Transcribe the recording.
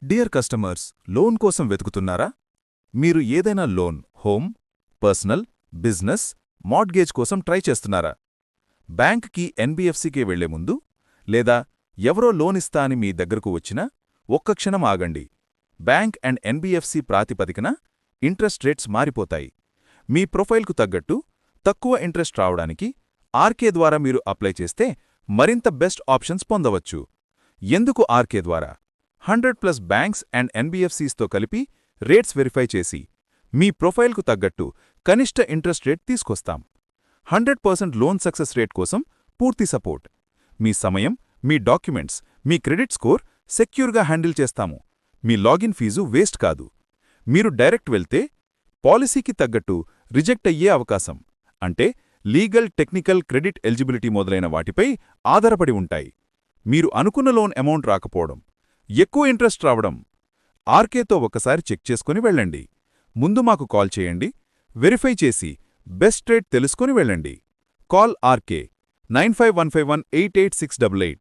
Dear customers, loan కోసం వెతుకుతున్నారా? మీరు ఏదైనా loan, home, personal, business, mortgage కోసం ట్రై చేస్తున్నారా? బ్యాంక్కి ఎన్బిఎఫ్సికే వెళ్లే ముందు, లేదా ఎవరో లోన్ ఇస్తా అని మీ దగ్గరకు వచ్చినా ఒక్క క్షణం ఆగండి. బ్యాంక్ అండ్ ఎన్బిఎఫ్సి ప్రాతిపదికన ఇంట్రెస్ట్ రేట్స్ మారిపోతాయి. మీ ప్రొఫైల్కు తగ్గట్టు తక్కువ ఇంట్రెస్ట్ రావడానికి ఆర్కే ద్వారా మీరు అప్లై చేస్తే మరింత బెస్ట్ ఆప్షన్స్ పొందవచ్చు. ఎందుకు ఆర్కే ద్వారా? 100+ బ్యాంక్స్ అండ్ ఎన్బిఎఫ్సిస్తో కలిపి రేట్స్ వెరిఫై చేసి మీ ప్రొఫైల్కు తగ్గట్టు కనిష్ట ఇంట్రెస్ట్ రేట్ తీసుకొస్తాం. 100% లోన్ సక్సెస్ రేట్ కోసం పూర్తి సపోర్ట్. మీ సమయం, మీ డాక్యుమెంట్స్, మీ క్రెడిట్ స్కోర్ సెక్యూర్గా హ్యాండిల్ చేస్తాము. మీ లాగిన్ ఫీజు వేస్ట్ కాదు. మీరు డైరెక్ట్ వెళ్తే పాలసీకి తగ్గట్టు రిజెక్ట్ అయ్యే అవకాశం, అంటే లీగల్, టెక్నికల్, క్రెడిట్ ఎలిజిబిలిటీ మొదలైన వాటిపై ఆధారపడి ఉంటాయి. మీరు అనుకున్న లోన్ అమౌంట్ రాకపోవడం, ఎక్కువ ఇంట్రెస్ట్ రావడం, ఆర్కేతో ఒకసారి చెక్ చేసుకుని వెళ్ళండి. ముందు మాకు కాల్ చేయండి. వెరిఫై చేసి బెస్ట్ రేట్ తెలుసుకుని వెళ్ళండి. Call RK 9515188688.